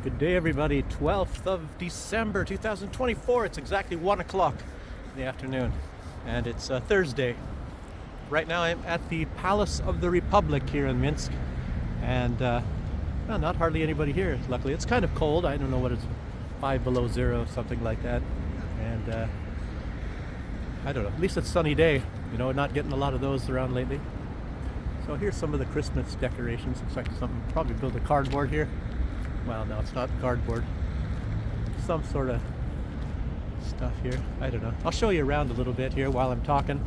Good day, everybody. 12th of December 2024. It's exactly 1 o'clock in the afternoon, and it's Thursday. Right now, I'm at the Palace of the Republic here in Minsk, and well, not hardly anybody here. Luckily, it's kind of cold. I don't know what it's 5 below zero, something like that, and I don't know. At least it's a sunny day. You know, not getting a lot of those around lately. So here's some of the Christmas decorations. Looks like something probably built of cardboard here. Well, no, it's not cardboard. Some sort of stuff here. I don't know. I'll show you around a little bit here while I'm talking.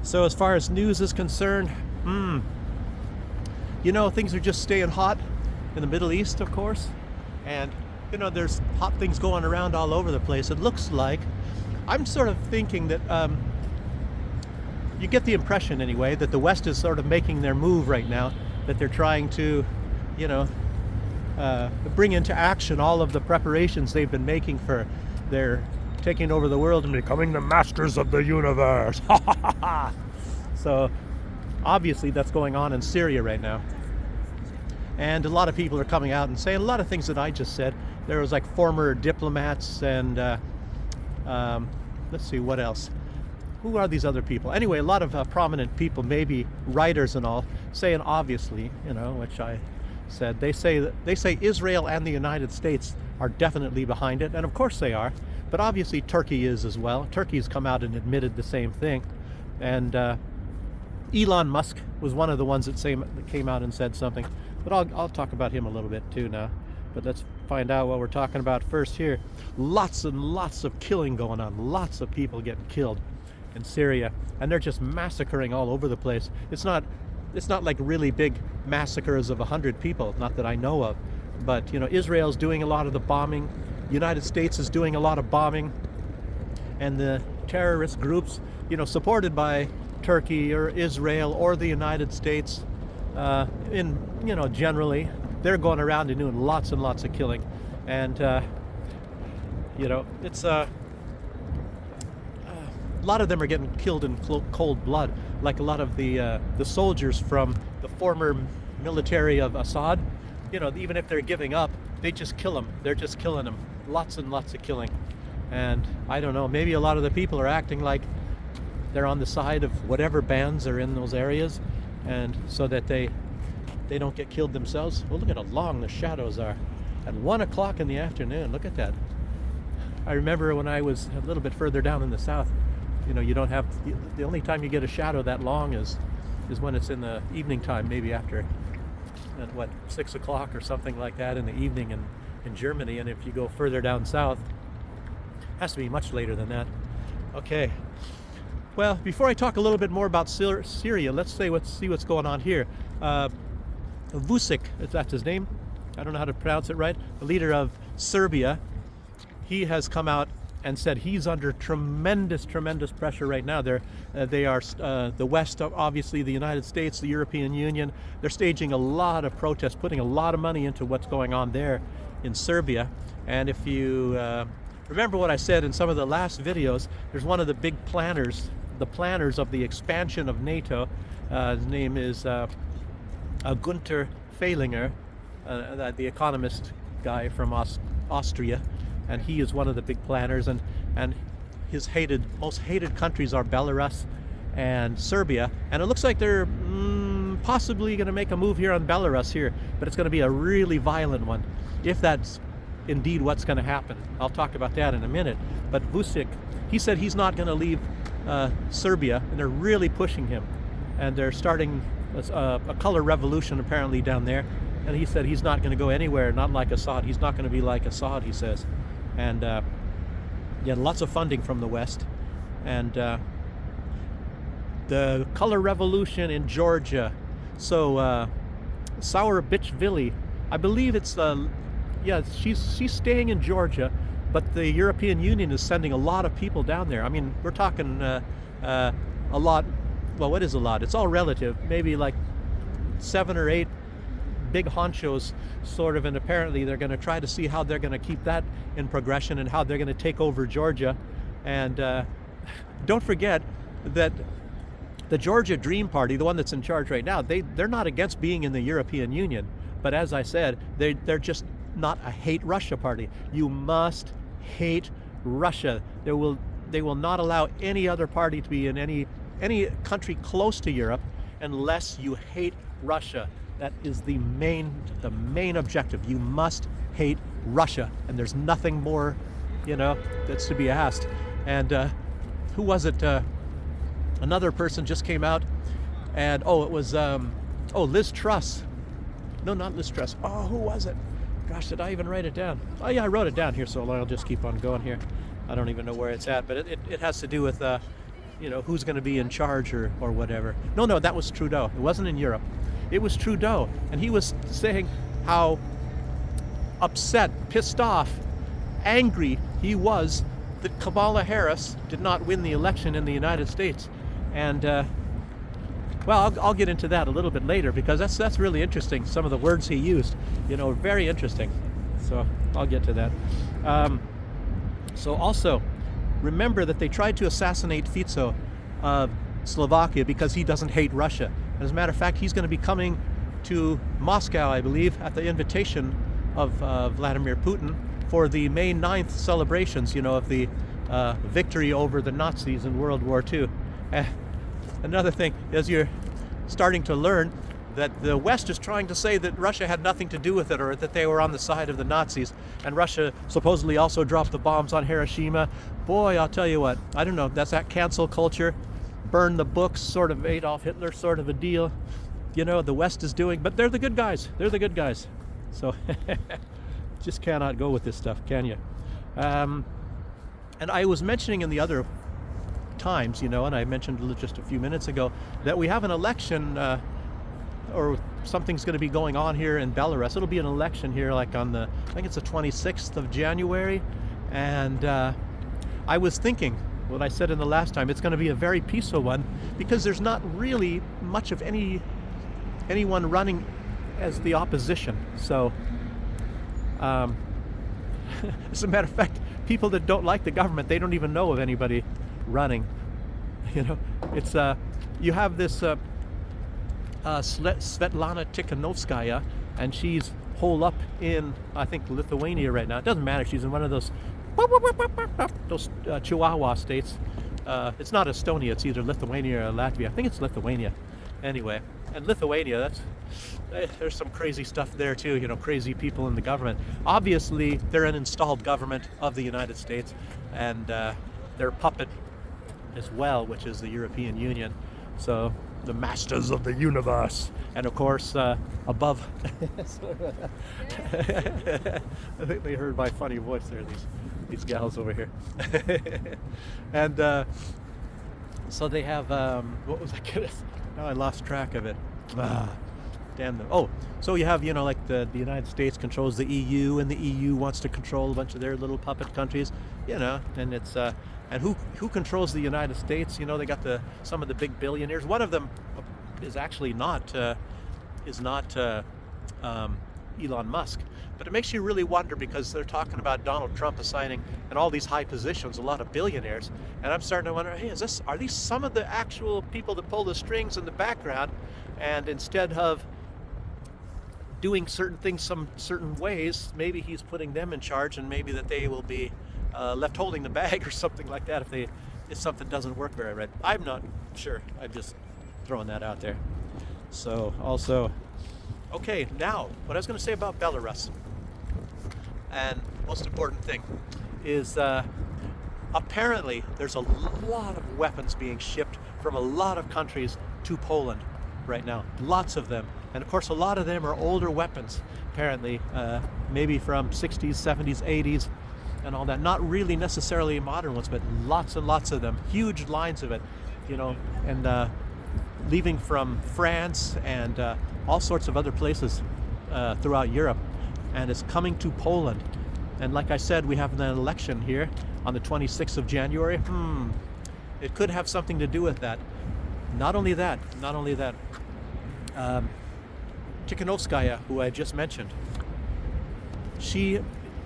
So as far as news is concerned, you know, things are just staying hot in the Middle East, of course. And, you know, there's hot things going around all over the place. It looks like, I'm sort of thinking that, you get the impression anyway, that the West is sort of making their move right now, that they're trying to, you know, bring into action all of the preparations they've been making for their taking over the world and becoming the masters of the universe. So obviously that's going on in Syria right now. And a lot of people are coming out and saying a lot of things that I just said. There was like former diplomats and let's see, what else? Who are these other people? Anyway, a lot of prominent people, maybe writers and all, saying obviously, you know, which I said, they say Israel and the United States are definitely behind it, and of course they are, but obviously Turkey is as well. Turkey's come out and admitted the same thing, and Elon Musk was one of the ones that came out and said something, but I'll talk about him a little bit too now. But let's find out what we're talking about first here. Lots and lots of killing going on, lots of people getting killed in Syria, and they're just massacring all over the place. It's not like really big massacres of 100 people, not that I know of, but you know, Israel's doing a lot of the bombing, the United States is doing a lot of bombing, and the terrorist groups, you know, supported by Turkey or Israel or the United States, you know, generally, they're going around and doing lots and lots of killing, and you know, it's a lot of them are getting killed in cold blood, like a lot of the soldiers from the former military of Assad. You know, even if they're giving up, they just kill them. They're just killing them. Lots and lots of killing. And I don't know, maybe a lot of the people are acting like they're on the side of whatever bands are in those areas, and so that they don't get killed themselves. Well, look at how long the shadows are. At 1 o'clock in the afternoon, look at that. I remember when I was a little bit further down in the south, you know, you don't have, the only time you get a shadow that long is when it's in the evening time, maybe after, at what, 6 o'clock or something like that in the evening in Germany. And if you go further down south, it has to be much later than that. Okay. Well, before I talk a little bit more about Syria, let's see what's going on here. Vučić, if that's his name, I don't know how to pronounce it right, the leader of Serbia, he has come out and said he's under tremendous pressure right now. They are the West, obviously the United States, the European Union. They're staging a lot of protests, putting a lot of money into what's going on there in Serbia. And if you remember what I said in some of the last videos, there's one of the big planners of the expansion of NATO. His name is Günther Fehlinger, the economist guy from Austria. And he is one of the big planners, and his most hated countries are Belarus and Serbia. And it looks like they're possibly going to make a move here on Belarus here, but it's going to be a really violent one, if that's indeed what's going to happen. I'll talk about that in a minute. But Vučić, he said he's not going to leave Serbia, and they're really pushing him. And they're starting a color revolution apparently down there. And he said he's not going to go anywhere, not like Assad. He's not going to be like Assad, he says. And yeah, lots of funding from the West. And the color revolution in Georgia. So Saurabishvili, I believe it's yeah, she's staying in Georgia, but the European Union is sending a lot of people down there. I mean, we're talking a lot. Well, what is a lot? It's all relative. Maybe like 7 or 8 big honchos, sort of, and apparently they're going to try to see how they're going to keep that in progression and how they're going to take over Georgia. And don't forget that the Georgia Dream Party, the one that's in charge right now, they're not against being in the European Union, but as I said, they're just not a hate Russia party. You must hate Russia. They will not allow any other party to be in any country close to Europe unless you hate Russia. That is the main objective. You must hate Russia, and there's nothing more, that's to be asked. And who was it? Another person just came out, and it was Liz Truss. No, not Liz Truss. Oh, who was it? Gosh, did I even write it down? Oh yeah, I wrote it down here, so I'll just keep on going here. I don't even know where it's at, but it has to do with who's going to be in charge or whatever. No, that was Trudeau. It wasn't in Europe. It was Trudeau, and he was saying how upset, pissed off, angry he was that Kamala Harris did not win the election in the United States. And I'll get into that a little bit later, because that's really interesting. Some of the words he used, very interesting. So I'll get to that. So also, remember that they tried to assassinate Fico of Slovakia because he doesn't hate Russia. As a matter of fact, he's going to be coming to Moscow, I believe, at the invitation of Vladimir Putin for the May 9th celebrations, of the victory over the Nazis in World War II. Another thing is, you're starting to learn that the West is trying to say that Russia had nothing to do with it, or that they were on the side of the Nazis, and Russia supposedly also dropped the bombs on Hiroshima. Boy, I'll tell you what, I don't know, that's that cancel culture, burn the books, sort of Adolf Hitler sort of a deal, the West is doing, but they're the good guys. They're the good guys. So just cannot go with this stuff, can you? And I was mentioning in the other times, and I mentioned just a few minutes ago, that we have an election, or something's going to be going on here in Belarus. It'll be an election here, like on I think it's the 26th of January. And I was thinking, what I said in the last time, it's going to be a very peaceful one, because there's not really much of anyone running as the opposition. So, as a matter of fact, people that don't like the government, they don't even know of anybody running. It's you have this Svetlana Tikhanovskaya, and she's holed up in, I think, Lithuania right now. It doesn't matter. She's in one of those Chihuahua states. It's not Estonia. It's either Lithuania or Latvia. I think it's Lithuania. Anyway, and Lithuania, there's some crazy stuff there too. Crazy people in the government. Obviously, they're an installed government of the United States, and they're a puppet as well, which is the European Union. So the masters of the universe, and of course above. I think they heard my funny voice there. These gals over here. And so they have what was I gonna? Now I lost track of it. Damn them. Oh, so you have like the United States controls the EU, and the EU wants to control a bunch of their little puppet countries. And it's and who controls the United States? They got some of the big billionaires. One of them is actually not Elon Musk. But it makes you really wonder, because they're talking about Donald Trump assigning in all these high positions a lot of billionaires, and I'm starting to wonder, hey, are these some of the actual people that pull the strings in the background, and instead of doing certain things some certain ways, maybe he's putting them in charge, and maybe that they will be left holding the bag or something like that if something doesn't work very right. I'm not sure. I'm just throwing that out there. So also, okay, now what I was going to say about Belarus, and most important thing is apparently there's a lot of weapons being shipped from a lot of countries to Poland right now. Lots of them. And of course, a lot of them are older weapons, apparently, maybe from 60s, 70s, 80s, and all that. Not really necessarily modern ones, but lots and lots of them. Huge lines of it, and leaving from France and all sorts of other places throughout Europe. And it's coming to Poland. And like I said, we have an election here on the 26th of January. It could have something to do with that. Not only that, Tikhanovskaya, who I just mentioned, she,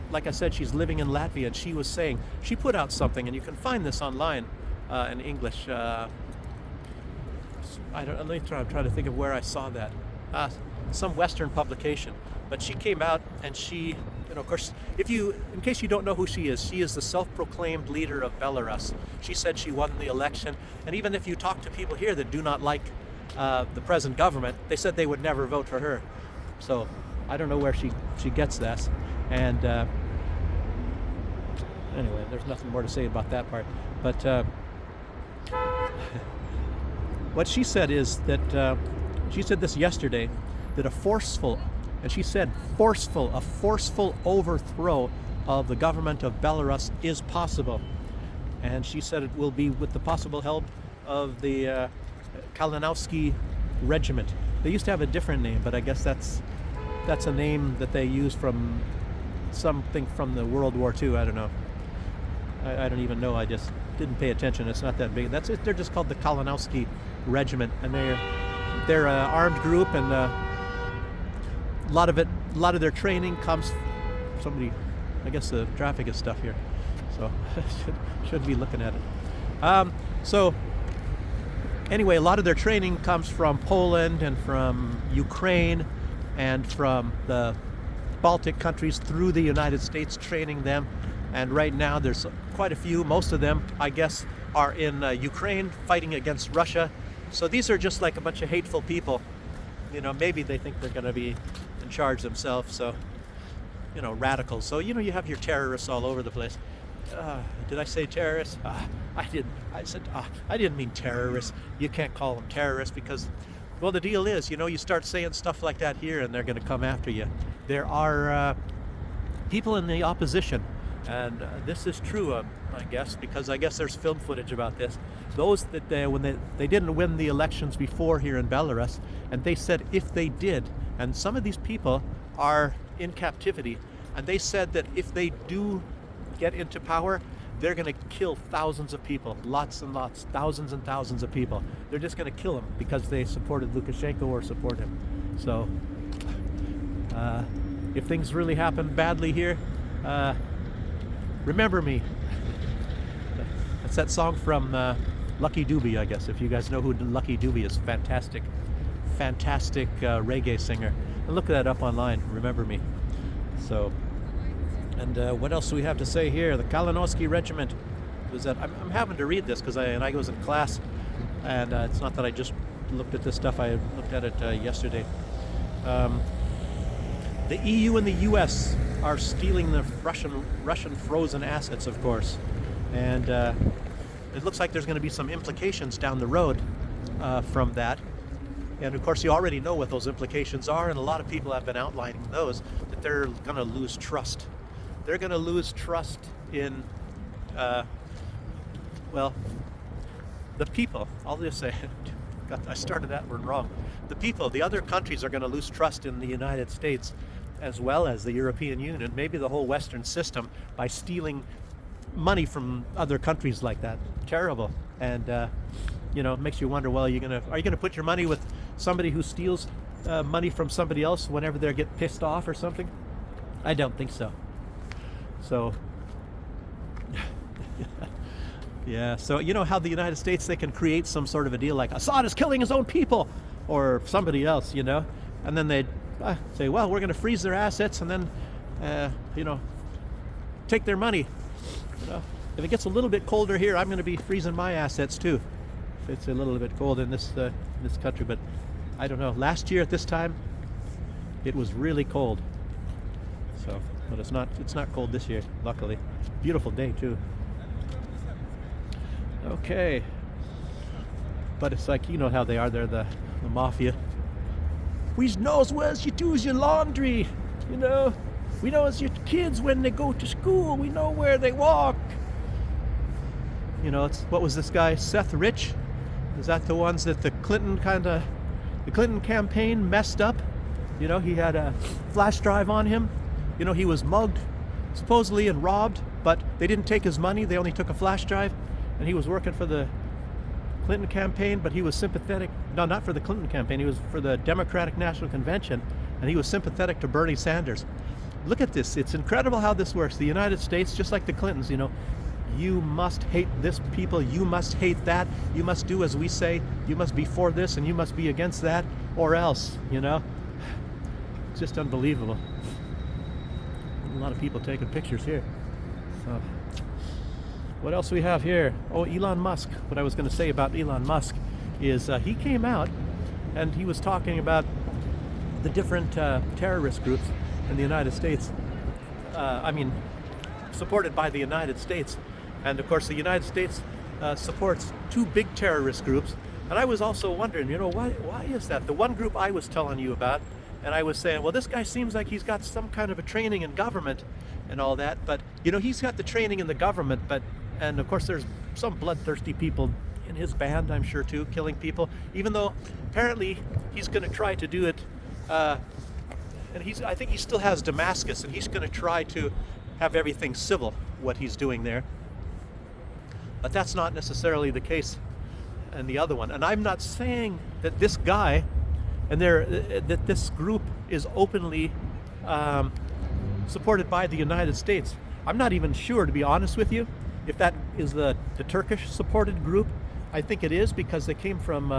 like I said, she's living in Latvia, and she was saying, she put out something, and you can find this online in English. I'm trying to think of where I saw that. Some Western publication. But she came out and she Of course, in case you don't know who she is the self-proclaimed leader of Belarus. She said she won the election, and even if you talk to people here that do not like the present government, they said they would never vote for her. So I don't know where she gets that. And anyway, there's nothing more to say about that part. But what she said is that she said this yesterday, that a forceful overthrow of the government of Belarus is possible. And she said it will be with the possible help of the Kalinowski Regiment. They used to have a different name, but I guess that's a name that they use from something from the World War II. I don't know. I don't even know. I just didn't pay attention. It's not that big. That's it. They're just called the Kalinowski Regiment, and they're an armed group, and a lot of their training comes. I guess the traffic is stuff here, so should be looking at it. So anyway, a lot of their training comes from Poland and from Ukraine and from the Baltic countries through the United States, training them. And right now there's quite a few. Most of them, I guess, are in Ukraine fighting against Russia. So these are just like a bunch of hateful people. Maybe they think they're going to be in charge themselves. So, radicals. So, you have your terrorists all over the place. Did I say terrorists? I didn't. I didn't mean terrorists. You can't call them terrorists because, well, the deal is, you start saying stuff like that here and they're going to come after you. There are people in the opposition, and this is true, I guess, because I guess there's film footage about this. Those that when they didn't win the elections before here in Belarus, and they said if they did, and some of these people are in captivity, and they said that if they do get into power, they're going to kill thousands of people, lots and lots, thousands and thousands of people. They're just going to kill them because they supported Lukashenko or support him. So if things really happen badly here, remember me. That's that song from Lucky Dube, I guess. If you guys know who Lucky Dube is, fantastic reggae singer. And look that up online. Remember me. So, and what else do we have to say here? The Kalinowski Regiment. I'm having to read this because I was in class, and it's not that I just looked at this stuff. I looked at it yesterday. The EU and the US are stealing the Russian frozen assets, of course, and it looks like there's going to be some implications down the road from that. And of course, you already know what those implications are, and a lot of people have been outlining those, that they're going to lose trust. They're going to lose trust in, well, the people. I'll just say, I started that one wrong. The people, the other countries are going to lose trust in the United States as well as the European Union, maybe the whole Western system, by stealing money from other countries like that. Terrible. And it makes you wonder, well, are you gonna put your money with somebody who steals money from somebody else whenever they get pissed off or something? I don't think so. So yeah, so how the United States, they can create some sort of a deal like Assad is killing his own people or somebody else, and then they say, well, we're going to freeze their assets and then take their money. If it gets a little bit colder here, I'm going to be freezing my assets too. If it's a little bit cold in this country, but I don't know. Last year at this time, it was really cold. So, but it's not cold this year, luckily. Beautiful day too. Okay. But it's like, how they are. They're the mafia. We knows where you do your laundry, We know it's your kids when they go to school. We know where they walk. What was this guy, Seth Rich? Is that the ones that the Clinton campaign messed up? He had a flash drive on him. He was mugged, supposedly, and robbed, but they didn't take his money. They only took a flash drive, and he was working for the Clinton campaign, but he was sympathetic. No, not for the Clinton campaign. He was for the Democratic National Convention, and he was sympathetic to Bernie Sanders. Look at this. It's incredible how this works. The United States, just like the Clintons, you must hate this people, you must hate that, you must do as we say, you must be for this and you must be against that, or else, It's just unbelievable. A lot of people taking pictures here. So, what else we have here? Oh, Elon Musk. What I was going to say about Elon Musk is he came out and he was talking about the different terrorist groups in the United States. Supported by the United States. And of course, the United States supports two big terrorist groups. And I was also wondering, why is that? The one group I was telling you about, and I was saying, well, this guy seems like he's got some kind of a training in government and all that. But, he's got the training in the government, and of course, there's some bloodthirsty people in his band, I'm sure, too, killing people, even though apparently he's going to try to do it. And I think he still has Damascus, and he's going to try to have everything civil, what he's doing there. But that's not necessarily the case in the other one. And I'm not saying that this guy and that this group is openly supported by the United States. I'm not even sure, to be honest with you, if that is the Turkish supported group. I think it is, because they came from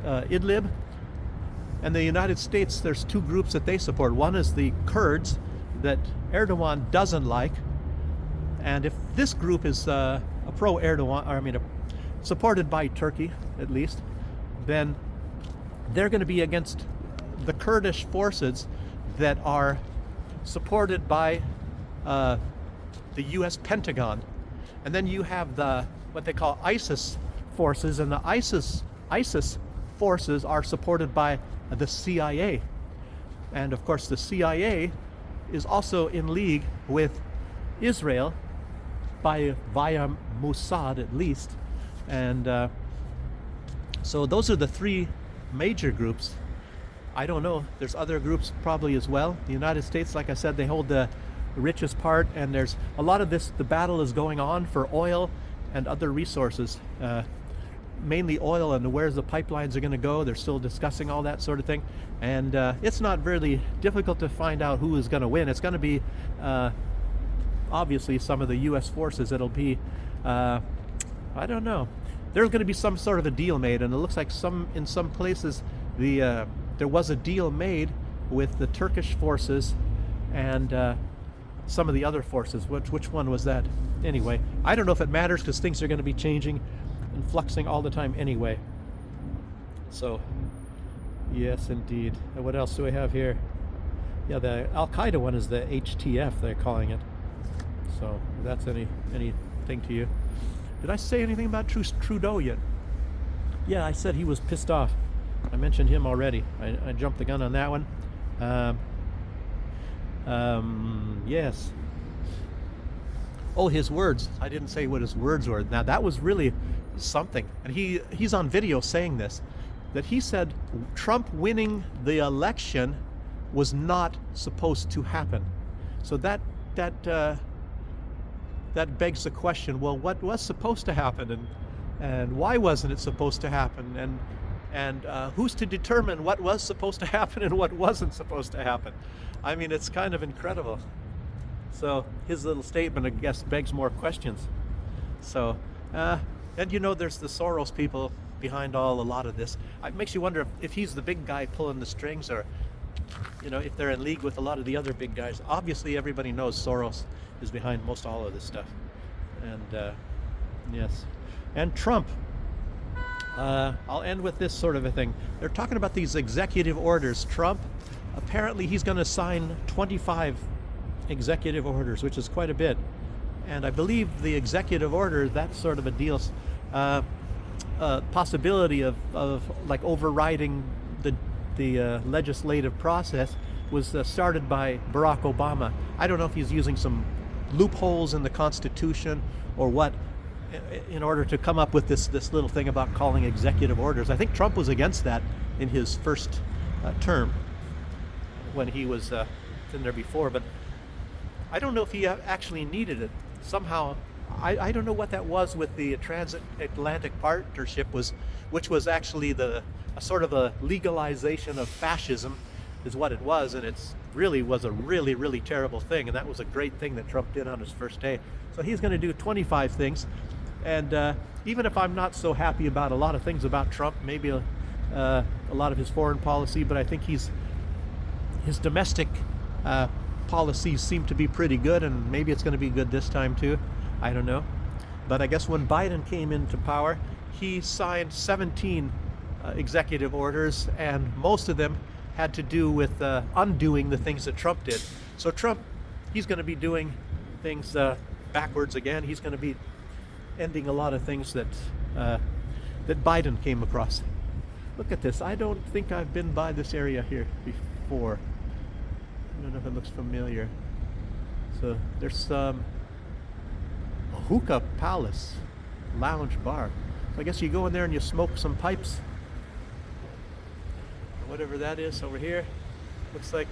Idlib. And the United States, there's two groups that they support. One is the Kurds that Erdogan doesn't like. And if this group is a pro-Erdogan, supported by Turkey at least, then they're going to be against the Kurdish forces that are supported by the U.S. Pentagon. And then you have what they call ISIS forces, and the ISIS forces are supported by the CIA. And of course, the CIA is also in league with Israel via Mossad, at least. And so those are the three major groups. I don't know, there's other groups probably as well. The United States, like I said, they hold the richest part, and there's a lot of this, the battle is going on for oil and other resources, mainly oil, and where's the pipelines are going to go. They're still discussing all that sort of thing, and it's not really difficult to find out who is going to win. It's going to be obviously some of the U.S. forces. It'll be I don't know, there's going to be some sort of a deal made, and it looks like in some places there was a deal made with the Turkish forces and some of the other forces. Which one was that? Anyway, I don't know if it matters, because things are going to be changing and fluxing all the time anyway. So, yes, indeed. And what else do we have here? Yeah, the Al-Qaeda one is the HTF, they're calling it. So, if that's anything to you. Did I say anything about Trudeau yet? Yeah, I said he was pissed off. I mentioned him already. I jumped the gun on that one. Yes. Oh, his words. I didn't say what his words were. Now, that was really something. And he's on video saying this, that he said Trump winning the election was not supposed to happen. So that begs the question, well, what was supposed to happen, and why wasn't it supposed to happen, and who's to determine what was supposed to happen and what wasn't supposed to happen? I mean, it's kind of incredible. So his little statement, I guess, begs more questions. So, and there's the Soros people behind a lot of this. It makes you wonder if he's the big guy pulling the strings, or if they're in league with a lot of the other big guys. Obviously, everybody knows Soros is behind most all of this stuff. And yes, and Trump. I'll end with this sort of a thing. They're talking about these executive orders. Trump, apparently he's going to sign 25 executive orders, which is quite a bit. And I believe the executive order, that sort of a deal, possibility of like overriding the legislative process, was started by Barack Obama. I don't know if he's using some loopholes in the Constitution or what, in order to come up with this little thing about calling executive orders. I think Trump was against that in his first term when he was in there before, but I don't know if he actually needed it. Somehow, I don't know what that was with the Transatlantic Partnership, which was actually a sort of a legalization of fascism, is what it was, and it's really was a really, really terrible thing, and that was a great thing that Trump did on his first day. So he's going to do 25 things, and even if I'm not so happy about a lot of things about Trump, maybe a lot of his foreign policy, but I think his domestic policies seem to be pretty good, and maybe it's going to be good this time too. I don't know. But I guess when Biden came into power, he signed 17 executive orders, and most of them had to do with undoing the things that Trump did. So Trump, he's going to be doing things backwards again. He's going to be ending a lot of things that that Biden came across. Look at this. I don't think I've been by this area here before. I don't know if it looks familiar. So there's some hookah palace lounge bar. So I guess you go in there and you smoke some pipes. Whatever that is over here. Looks like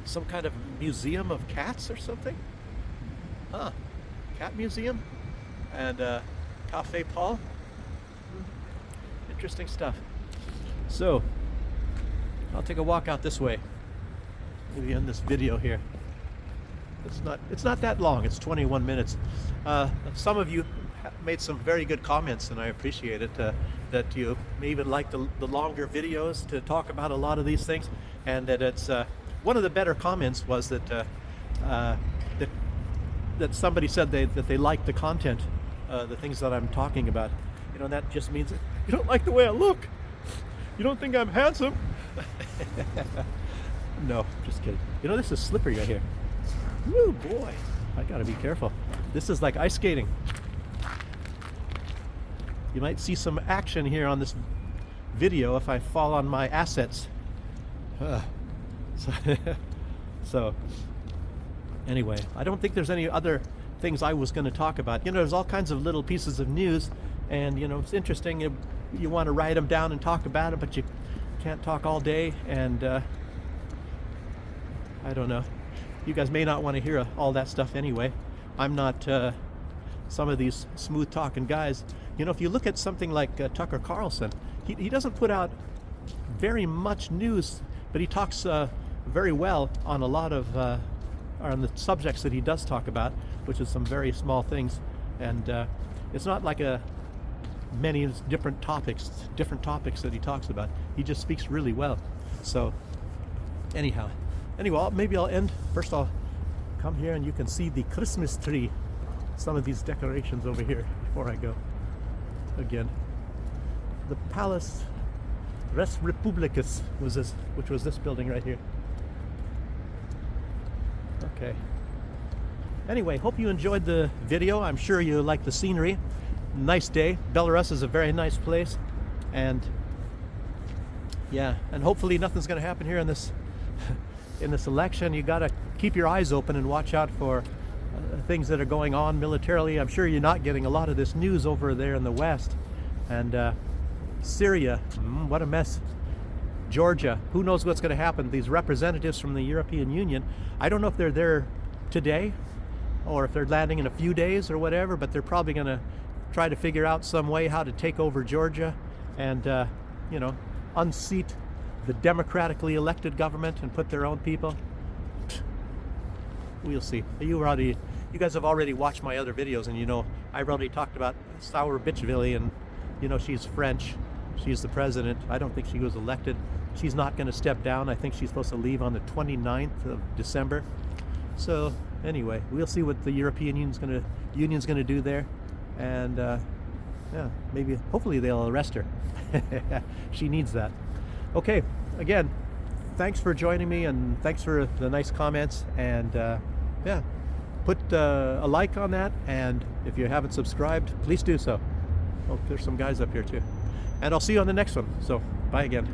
some kind of museum of cats or something. Huh. Cat museum. And Cafe Paul. Interesting stuff. So I'll take a walk out this way. Maybe in this video here. It's not that long. It's 21 minutes. Some of you made some very good comments, and I appreciate it. That you may even like the longer videos to talk about a lot of these things, and that it's one of the better comments was that that somebody said that they liked the content, the things that I'm talking about. You know, and that just means that you don't like the way I look. You don't think I'm handsome. No, just kidding. You know, this is slippery right here. Woo, boy. I gotta be careful. This is like ice skating. You might see some action here on this video if I fall on my assets. So, anyway, I don't think there's any other things I was going to talk about. You know, there's all kinds of little pieces of news, and, you know, it's interesting. You want to write them down and talk about it, but you can't talk all day, and I don't know. You guys may not want to hear all that stuff anyway. I'm not some of these smooth talking guys. You know, if you look at something like Tucker Carlson, he doesn't put out very much news, but he talks very well on a lot of on the subjects that he does talk about, which is some very small things, and it's not like many different topics that he talks about. He just speaks really well. So anyway, maybe I'll end. First I'll come here and you can see the Christmas tree, some of these decorations over here before I go. Again, the Palace Res Republicus which was this building right here. Okay. Anyway, hope you enjoyed the video. I'm sure you like the scenery. Nice day. Belarus is a very nice place, and yeah, and hopefully nothing's going to happen here in this election. You got to keep your eyes open and watch out for things that are going on militarily. I'm sure you're not getting a lot of this news over there in the West. And Syria, what a mess. Georgia, who knows what's going to happen. These representatives from the European Union, I don't know if they're there today or if they're landing in a few days or whatever, but they're probably going to try to figure out some way how to take over Georgia and, you know, unseat the democratically elected government and put their own people. We'll see. You guys have already watched my other videos, and you know I've already talked about Sour Bitchville, and you know she's French. She's the president. I don't think she was elected. She's not going to step down. I think she's supposed to leave on the 29th of December. So anyway, we'll see what the European Union's going to do there, and yeah, maybe hopefully they'll arrest her. She needs that. Okay, again, thanks for joining me, and thanks for the nice comments, and yeah, put a like on that, and if you haven't subscribed, please do so. Oh, there's some guys up here too. And I'll see you on the next one. So, bye again.